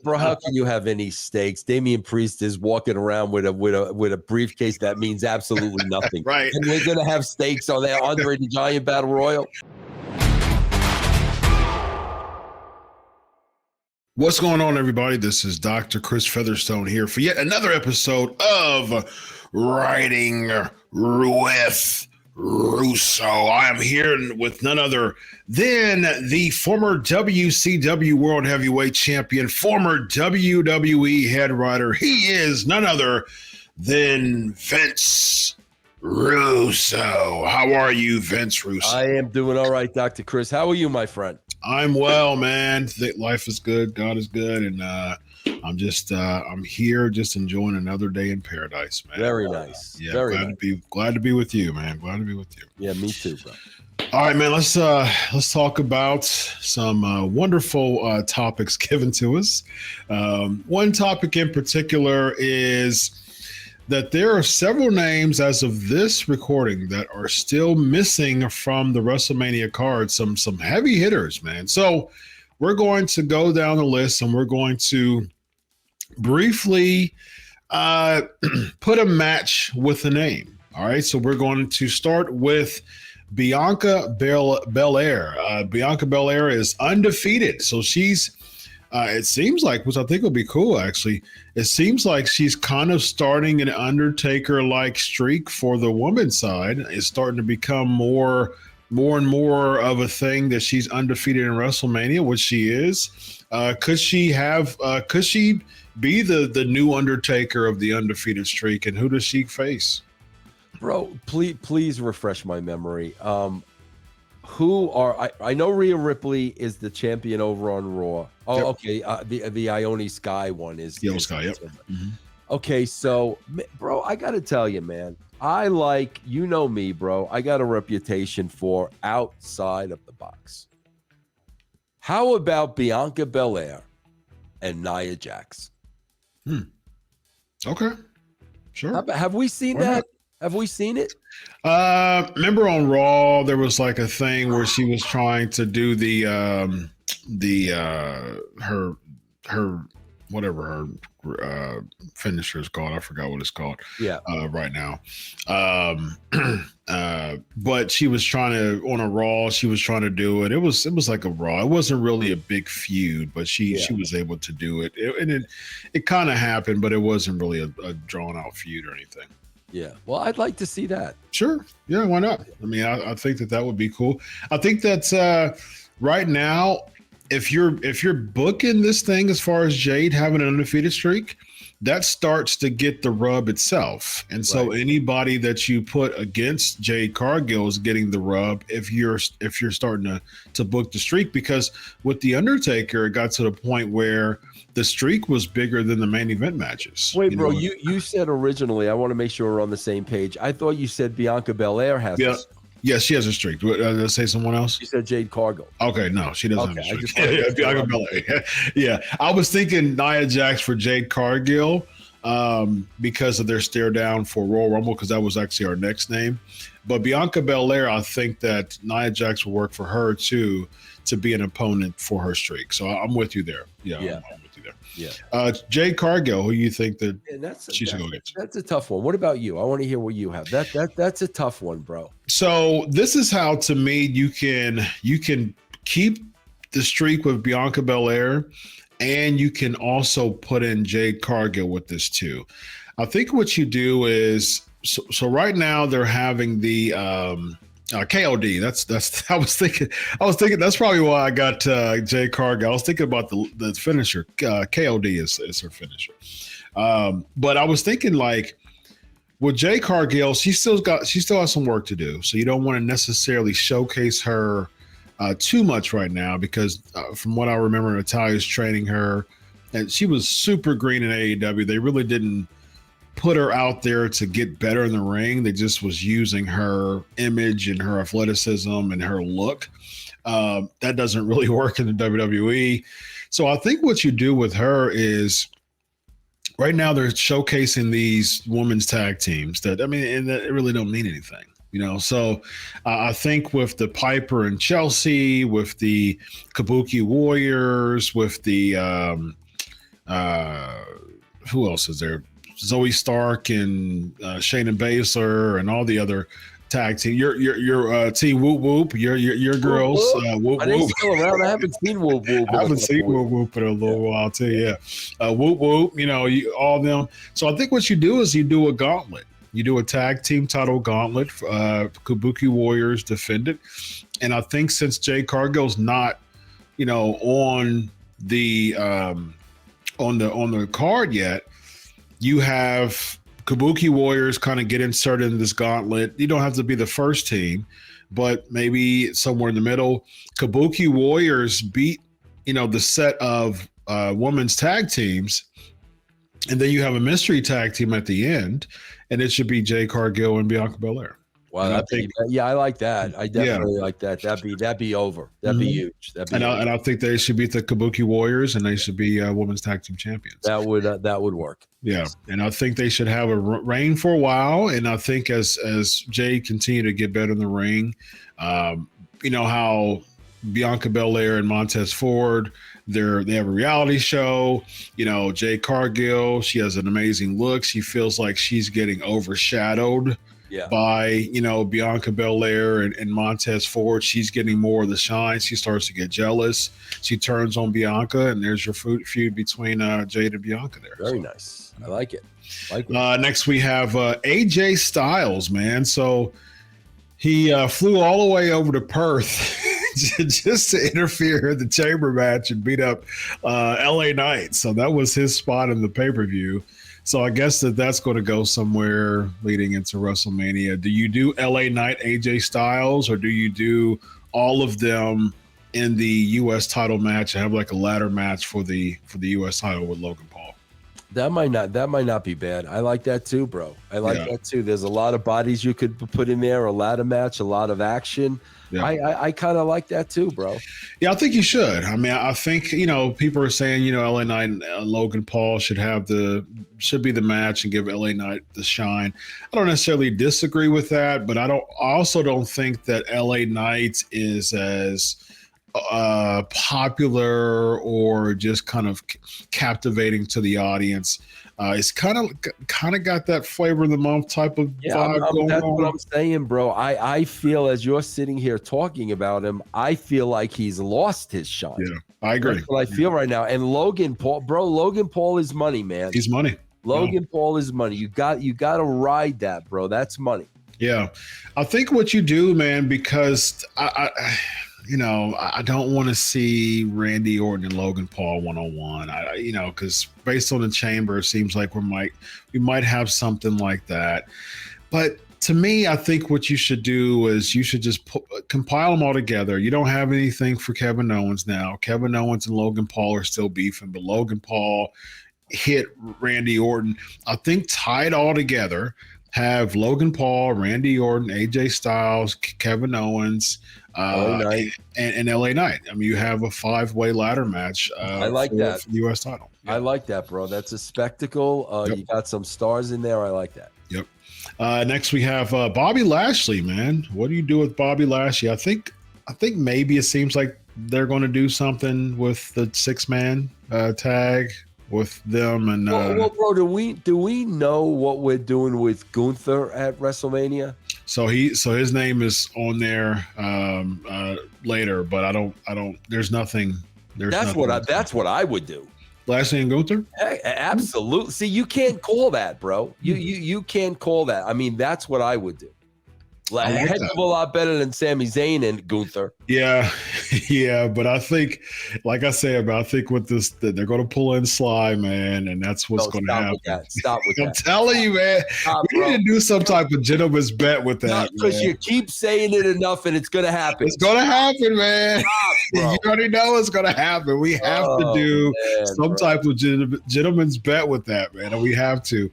bro, how can you have any stakes? Damian Priest is walking around with a briefcase that means absolutely nothing. Right. And we're gonna have stakes on that Andre the Giant Battle Royal. What's going on, everybody? This is Dr. Chris Featherstone here for yet another episode of Writing with Russo. I am here with none other than the former WCW World Heavyweight Champion, former WWE head writer. He is none other than Vince Russo. How are you, Vince Russo? I am doing all right, Dr. Chris. How are you, my friend? I'm well, man. Life is good. God is good. And I'm here just enjoying another day in paradise, man. Very nice. Yeah, Very glad to be with you, man. Glad to be with you. Yeah, me too, bro. All right, man. Let's talk about some wonderful topics given to us. One topic in particular is that there are several names as of this recording that are still missing from the WrestleMania card. Some heavy hitters, man. So we're going to go down the list and we're going to briefly put a match with a name. All right. So we're going to start with Bianca Belair. Bianca Belair is undefeated. So she's it seems like, which I think will be cool, actually, it seems like she's kind of starting an Undertaker-like streak for the women's side. It's starting to become more and more of a thing that she's undefeated in WrestleMania, which she is. Could she be the new Undertaker of the undefeated streak, and who does she face? Bro, please refresh my memory. I know Rhea Ripley is the champion over on Raw. Oh, yep. Okay. The Ione Sky one is the Sky. Yep. Mm-hmm. Okay, so bro, I gotta tell you, man, I like, you know me, bro. I got a reputation for outside of the box. How about Bianca Belair and Nia Jax? Okay, sure. Have we seen that? Have we seen it? Remember on Raw, there was like a thing where she was trying to do her whatever her finisher is called. I forgot what it's called. Yeah. Right now. But she was trying to, on a Raw, she was trying to do it. It was like a Raw. It wasn't really a big feud, but she was able to do it. It kind of happened, but it wasn't really a drawn out feud or anything. Yeah, well, I'd like to see that. Sure. Yeah, why not? I mean, I think that would be cool. I think that right now, if you're booking this thing as far as Jade having an undefeated streak, that starts to get the rub itself. And so anybody that you put against Jade Cargill is getting the rub if you're starting to book the streak, because with the Undertaker, it got to the point where the streak was bigger than the main event matches. Wait, bro, you said originally, I want to make sure we're on the same page. I thought you said Bianca Belair has a streak. Yes, she has a streak. Did I say someone else? You said Jade Cargill. Okay, no, she doesn't have a streak. Bianca Belair. Yeah, I was thinking Nia Jax for Jade Cargill because of their stare down for Royal Rumble, because that was actually our next name. But Bianca Belair, I think that Nia Jax will work for her too, to be an opponent for her streak. So I'm with you there. Yeah. I'm with you there. Yeah. Jade Cargill, who you think that she should go against? That's a tough one. What about you? I want to hear what you have. That's a tough one, bro. So this is how, to me, you can keep the streak with Bianca Belair, and you can also put in Jade Cargill with this too. I think what you do is, so right now they're having the KOD. That's I was thinking that's probably why I got Jade Cargill. I was thinking about the finisher. KOD is her finisher. But I was thinking, like, with Jade Cargill, she still has some work to do. So you don't want to necessarily showcase her too much right now, because from what I remember, Natalia's training her, and she was super green in AEW. They really didn't put her out there to get better in the ring. They just was using her image and her athleticism and her look. That doesn't really work in the WWE. So I think what you do with her is, right now they're showcasing these women's tag teams that, I mean, and that really don't mean anything, you know? So I think with the Piper and Chelsea, with the Kabuki Warriors, with the Who else is there? Zoe Stark and Shayna Baszler and all the other tag team. Your team Whoop Whoop. Your girls. Whoop Are they Whoop. still around? I haven't seen Whoop Whoop. I haven't seen Whoop Whoop in a little while too. Yeah, Whoop Whoop. All them. So I think what you do is you do a gauntlet. You do a tag team title gauntlet. Kabuki Warriors defend it, and I think since Jade Cargill's not, on the card yet, you have Kabuki Warriors kind of get inserted in this gauntlet. You don't have to be the first team, but maybe somewhere in the middle. Kabuki Warriors beat, the set of women's tag teams, and then you have a mystery tag team at the end, and it should be Jade Cargill and Bianca Belair. Wow, I like that. I definitely like that. That'd be over. That'd be huge. And I think they should beat the Kabuki Warriors, and they should be women's tag team champions. That would work. Yeah, and I think they should have a reign for a while. And I think as Jade continue to get better in the ring, how Bianca Belair and Montez Ford, they have a reality show. Jade Cargill, she has an amazing look. She feels like she's getting overshadowed by Bianca Belair and Montez Ford. She's getting more of the shine. She starts to get jealous. She turns on Bianca, and there's your feud between Jade and Bianca there. Very nice. I like it. Next we have AJ Styles, man. So he flew all the way over to Perth just to interfere in the chamber match and beat up LA Knight. So that was his spot in the pay-per-view. So I guess that's going to go somewhere leading into WrestleMania. Do you do LA Knight, AJ Styles, or do you do all of them in the U.S. title match and have like a ladder match for the U.S. title with Logan Paul? That might not be bad. I like that too, bro. I like that too. There's a lot of bodies you could put in there, a ladder match, a lot of action. Yeah. I kind of like that too, bro. Yeah, I think you should. I mean, I think, people are saying, LA Knight and Logan Paul should be the match and give LA Knight the shine. I don't necessarily disagree with that, but I also don't think that LA Knight is as popular or just kind of captivating to the audience. It's kind of got that flavor of the month type of vibe going that's on. What I'm saying, bro. I feel as you're sitting here talking about him, I feel like he's lost his shine. Yeah, I agree. That's what I feel right now. And Logan Paul is money, man. He's money. Logan Paul is money. You got to ride that, bro. That's money. Yeah, I think what you do, man, because I don't want to see Randy Orton and Logan Paul one-on-one. Because based on the chamber, it seems like we might have something like that. But to me, I think what you should do is you should just compile them all together. You don't have anything for Kevin Owens now. Kevin Owens and Logan Paul are still beefing, but Logan Paul hit Randy Orton. I think tie it all together. Have Logan Paul, Randy Orton, AJ Styles, Kevin Owens, and LA Knight. I mean, you have a 5-way ladder match. I like that for the U.S. title. Yeah. I like that, bro. That's a spectacle. You got some stars in there. I like that. Yep. Next, we have Bobby Lashley. Man, what do you do with Bobby Lashley? I think maybe it seems like they're going to do something with the 6-man tag with them and well, bro, do we know what we're doing with Gunther at WrestleMania? So his name is on there later, but I don't there's nothing. That's what I would do. Lashley and Gunther? Hey, absolutely. See, you can't call that, bro. You can't call that. I mean, that's what I would do. A heck of a lot better than Sami Zayn and Gunther. Yeah, but I think, like I said, I think with this, that they're going to pull in Sly, man, and that's what's going to happen. Stop with that. I'm telling you, man. We need to do some type of gentleman's bet with that. Because you keep saying it enough, and it's going to happen. It's going to happen, man. You already know it's going to happen. We have to do some type of gentleman's bet with that, man, and we have to.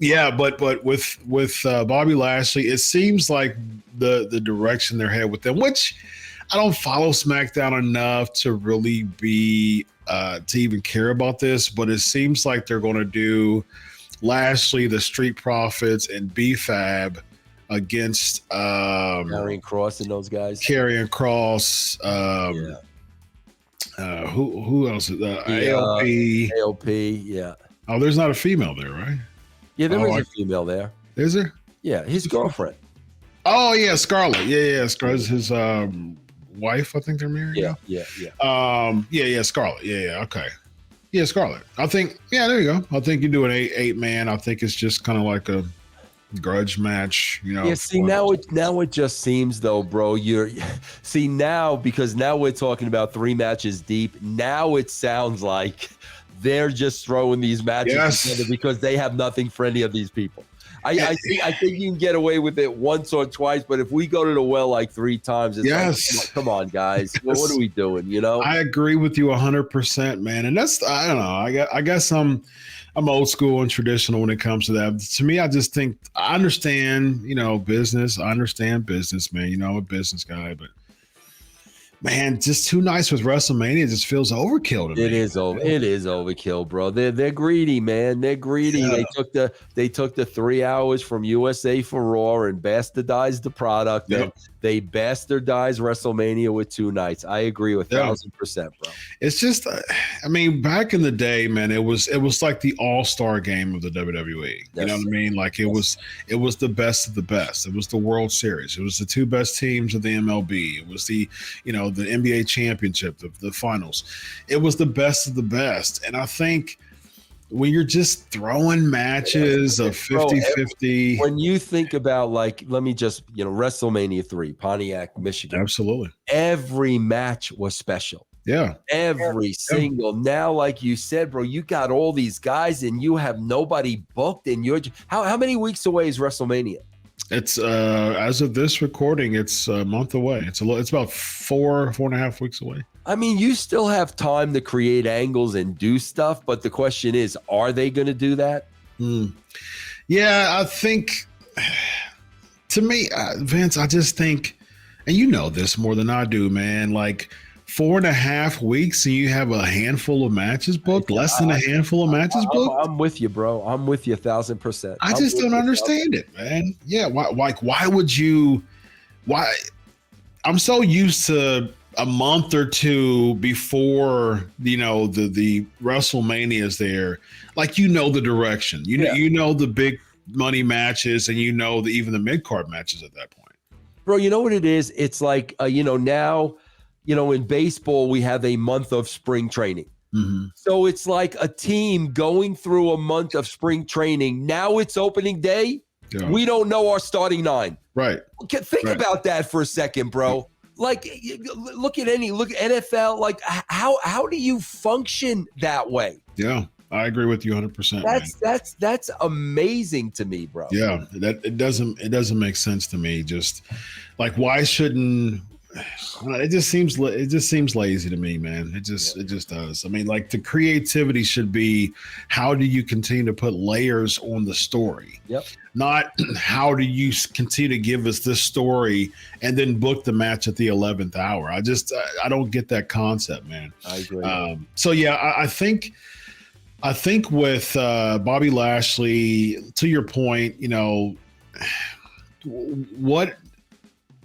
Yeah, but with Bobby Lashley, it seems like the direction they're headed with them, which I don't follow SmackDown enough to really be to even care about this, but it seems like they're going to do Lashley, the Street Profits, and B-Fab against Karrion Kross and those guys. Karrion Kross, Who else? Yeah, AOP. AOP, yeah. Oh, there's not a female there, right? Yeah, there is a female there. Is there? Yeah, his girlfriend. Oh yeah, Scarlett. Yeah. Scarlett's his wife. I think they're married. Yeah, now. yeah. Yeah. Scarlett. Yeah. Okay. Yeah, Scarlett. I think. Yeah, there you go. I think you do an eight man. I think it's just kind of like a grudge match. Yeah. See, now it just seems though, bro. See now, because now we're talking about 3 matches deep. Now it sounds like they're just throwing these matches together because they have nothing for any of these people. I think you can get away with it once or twice, but if we go to the well like 3 times, it's like, come on, guys, what are we doing? You know, I agree with you 100%, man. And that's, I don't know. I guess I'm old school and traditional when it comes to that. To me, I just think I understand, business. I understand business, man. I'm a business guy, but man, just 2 nights with WrestleMania just feels overkill to me. It is overkill, bro. They're greedy, man. They're greedy. Yeah. They took the 3 hours from USA for Raw and bastardized the product. Yep. They bastardized WrestleMania with 2 nights. I agree with 1,000%, bro. It's just, I mean, back in the day, man, it was like the all-star game of the WWE. You know what I mean? Like it was the best of the best. It was the World Series. It was the 2 best teams of the MLB. It was the NBA championship, the finals. It was the best of the best. And I think when you're just throwing matches of 50-50. When you think about, like, let me just, WrestleMania 3, Pontiac, Michigan. Absolutely. Every match was special. Yeah. Every single. Now, like you said, bro, you got all these guys and you have nobody booked, and how many weeks away is WrestleMania? It's as of this recording, it's a month away. It's about 4.5 weeks away. I mean, you still have time to create angles and do stuff, but the question is, are they going to do that? Yeah, I think, to me, Vince, I just think, and you know this more than I do, man, like 4.5 weeks and you have a handful of matches booked, less than a handful of matches booked. I'm with you, bro. I'm with you 1,000%. I just don't understand it, man. Yeah, why would you? Why? I'm so used to a month or 2 before the WrestleMania is there, like the direction, the big money matches, and even the mid card matches at that point. Bro, you know what it is? It's like now. In baseball, we have a month of spring training. Mm-hmm. So it's like a team going through a month of spring training. Now it's opening day. Yeah. We don't know our starting 9. Right. Think about that for a second, bro. Like, look at NFL. Like, how do you function that way? Yeah, I agree with you 100%. That's amazing to me, bro. Yeah, it doesn't make sense to me. Just like, why shouldn't? It just seems lazy to me, man. It just does. I mean, like, the creativity should be, how do you continue to put layers on the story? Yep. Not how do you continue to give us this story and then book the match at the 11th hour. I don't get that concept, man. I agree. So yeah, I think with Bobby Lashley, to your point, what?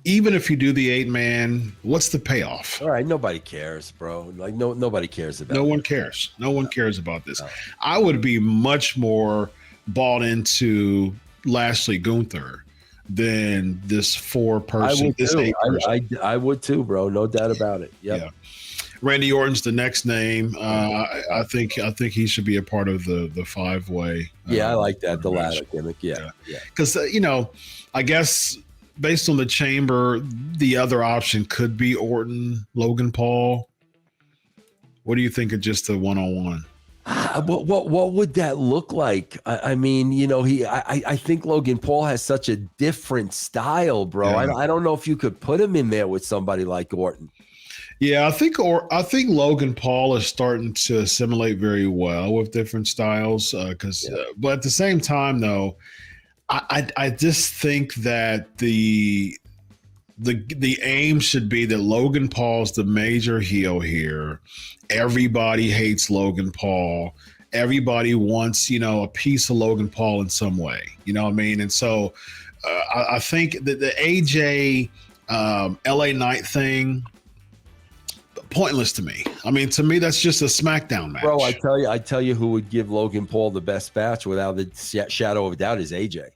Even if you do the 8-man, what's the payoff? All right, nobody cares, bro. Like, nobody cares about. No one cares. No one cares about this. No. I would be much more bought into Lashley Gunther than this 4-person. I would too, bro. No doubt about it. Yep. Yeah. Randy Orton's the next name. I think he should be a part of the 5-way. Yeah, I like that. The ladder gimmick. Yeah. Because I guess, based on the chamber, the other option could be Orton, Logan Paul. What do you think of just a one-on-one? What would that look like? I mean, I think Logan Paul has such a different style, bro. Yeah. I don't know if you could put him in there with somebody like Orton. Yeah, I think Logan Paul is starting to assimilate very well with different styles. But at the same time, though, I just think that the aim should be that Logan Paul's the major heel here. Everybody hates Logan Paul. Everybody wants, a piece of Logan Paul in some way. You know what I mean? And so I think that the AJ LA Knight thing, pointless to me. I mean, to me, that's just a SmackDown match. Bro, I tell you who would give Logan Paul the best match without the shadow of a doubt is AJ.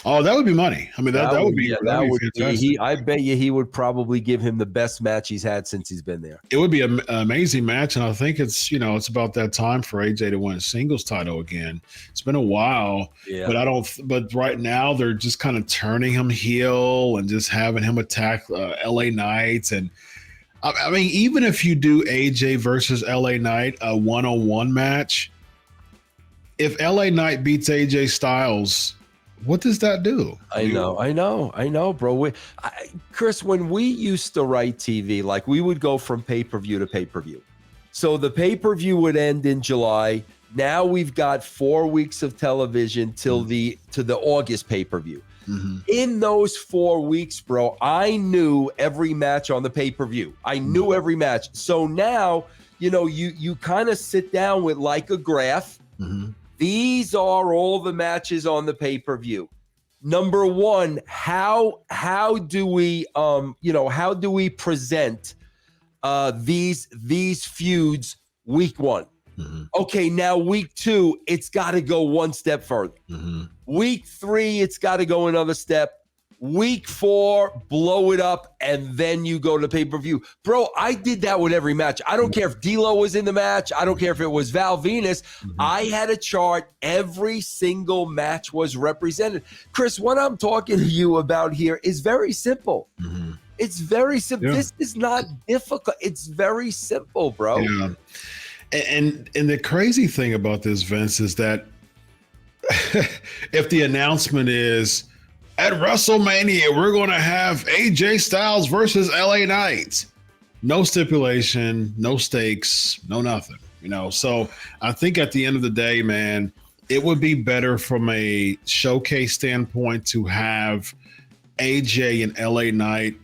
Oh, that would be money. I mean, that would be fantastic. I bet you he would probably give him the best match he's had since he's been there. It would be an amazing match, and I think it's about that time for AJ to win a singles title again. It's been a while, but right now they're just kind of turning him heel and just having him attack LA Knight. And I mean, even if you do AJ versus LA Knight, a one-on-one match, if LA Knight beats AJ Styles, what does that do? I know, bro. Chris, when we used to write TV, like we would go from pay-per-view to pay-per-view. So the pay-per-view would end in July. Now we've got 4 weeks of television till the August pay-per-view. Mm-hmm. In those 4 weeks, bro, I knew every match on the pay-per-view. I knew every match. So now, you kind of sit down with like a graph. Mm-hmm. These are all the matches on the pay-per-view. Number one, how do we present these feuds week one? Mm-hmm. Okay, now week two, it's got to go one step further. Mm-hmm. Week three, it's got to go another step. Week four, blow it up, and then you go to pay-per-view. Bro, I did that with every match. I don't care if D'Lo was in the match. I don't care if it was Val Venus. Mm-hmm. I had a chart. Every single match was represented. Chris, what I'm talking to you about here is very simple. Mm-hmm. It's very simple. Yeah. This is not difficult. It's very simple, bro. Yeah. And the crazy thing about this, Vince, is that if the announcement is, at WrestleMania, we're going to have AJ Styles versus LA Knight. No stipulation, no stakes, no nothing. So I think at the end of the day, man, it would be better from a showcase standpoint to have AJ and LA Knight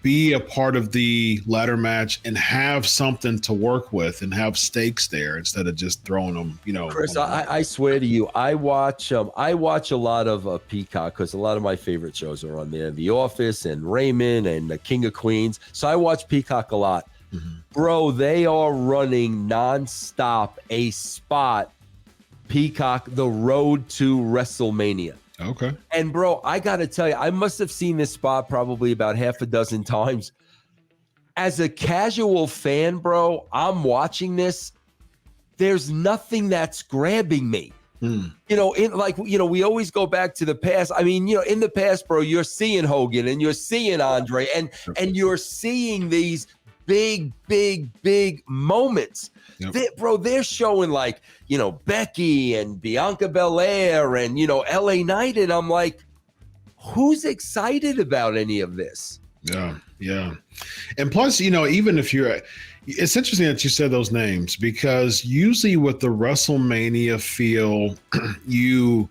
be a part of the ladder match and have something to work with and have stakes there instead of just throwing them, Chris, I swear to you, I watch a lot of Peacock because a lot of my favorite shows are on there. The Office and Raymond and the King of Queens. So I watch Peacock a lot. Mm-hmm. Bro, they are running nonstop a spot, Peacock, the road to WrestleMania. Okay. And bro, I got to tell you, I must have seen this spot probably about half a dozen times. As a casual fan, bro, I'm watching this. There's nothing that's grabbing me. We always go back to the past. I mean, in the past, bro, you're seeing Hogan and you're seeing Andre and you're seeing these big moments. Yep. They're showing like, Becky and Bianca Belair and, LA Knight. And I'm like, who's excited about any of this? Yeah. And plus, even if it's interesting that you said those names because usually with the WrestleMania feel, you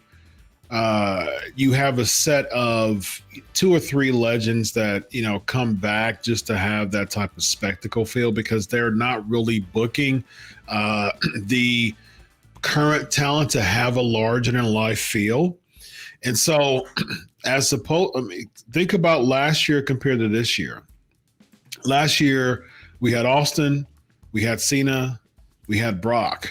have a set of 2 or 3 legends that, come back just to have that type of spectacle feel because they're not really booking the current talent to have a larger than life feel. And so think about last year compared to this year. Last year we had Austin, we had Cena, we had Brock.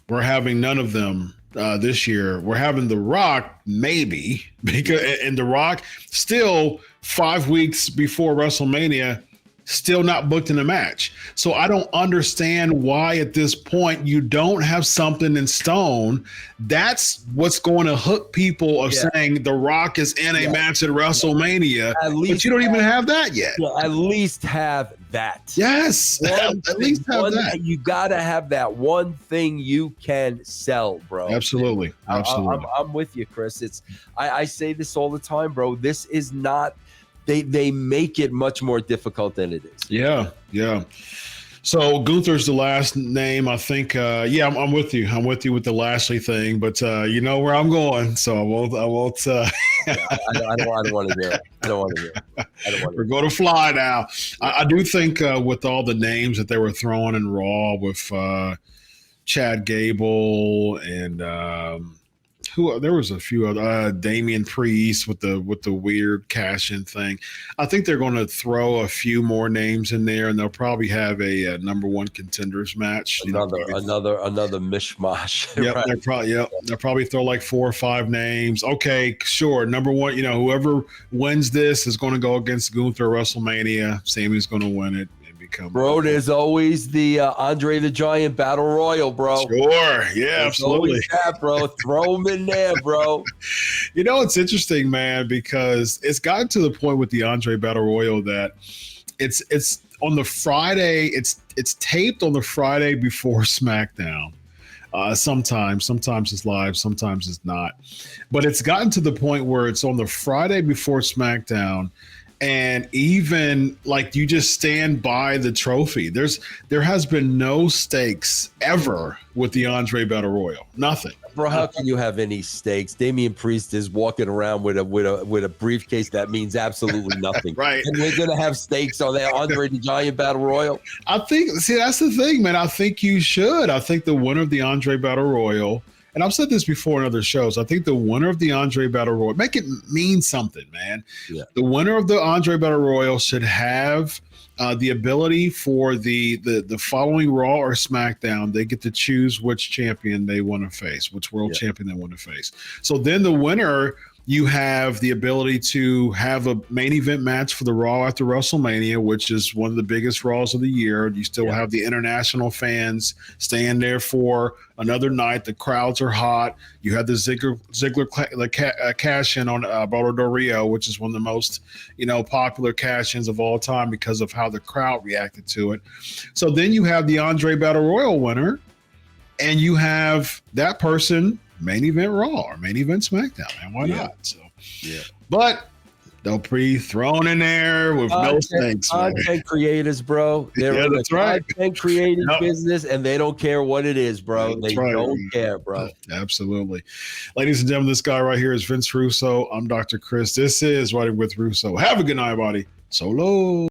We're having none of them this year. We're having The Rock, maybe, and The Rock still 5 weeks before WrestleMania, still not booked in a match. So I don't understand why at this point you don't have something in stone. That's what's going to hook people of saying The Rock is in a match at WrestleMania, but you don't even have that yet. Well, at least have that. Yes, at least have that. You got to have that one thing you can sell, bro. Absolutely. I'm with you, Chris. I say this all the time, bro. This is not. They make it much more difficult than it is. Yeah. So Gunther's the last name, I think. I'm with you. I'm with you with the Lashley thing, but you know where I'm going, so I won't. I don't want to do it. I don't want to do it. We're going to fly now. I do think with all the names that they were throwing in Raw with Chad Gable and who there was a few other Damian Priest with the weird cash in thing. I think they're going to throw a few more names in there, and they'll probably have a number one contenders match. Another mishmash. Yep, Right. they'll probably throw like 4 or 5 names. Okay, sure. Number one, whoever wins this is going to go against Gunther at WrestleMania. Sammy's going to win it. Bro, there's always the Andre the Giant Battle Royal, bro. Sure. Yeah, absolutely. That, bro. Throw him in there, bro. It's interesting, man, because it's gotten to the point with the Andre Battle Royal that it's on the Friday. It's taped on the Friday before SmackDown. Sometimes it's live, sometimes it's not. But it's gotten to the point where it's on the Friday before SmackDown. And even like you just stand by the trophy. There has been no stakes ever with the Andre Battle Royal. Nothing. Bro, how can you have any stakes? Damian Priest is walking around with a briefcase that means absolutely nothing. Right. And we're gonna have stakes on that Andre the Giant Battle Royal. See, that's the thing, man. I think you should. I think the winner of the Andre Battle Royal. And I've said this before in other shows. I think the winner of the Andre Battle Royal, make it mean something, man. Yeah. The winner of the Andre Battle Royal should have the ability for the following Raw or SmackDown. They get to choose which champion they want to face, which world champion they want to face. So then the winner, you have the ability to have a main event match for the Raw after WrestleMania, which is one of the biggest Raws of the year. You still have the international fans staying there for another night. The crowds are hot. You have the Ziggler cash-in on Alberto Del Rio, which is one of the most, popular cash-ins of all time because of how the crowd reacted to it. So then you have the Andre Battle Royal winner, and you have that person main event Raw or main event SmackDown, man. Why not? So, but they'll be thrown in there with no stakes. Content creators, bro. They're in the content creating business, and they don't care what it is, bro. They don't care, bro. Absolutely. Ladies and gentlemen, this guy right here is Vince Russo. I'm Dr. Chris. This is Writing with Russo. Have a good night, everybody. Solo.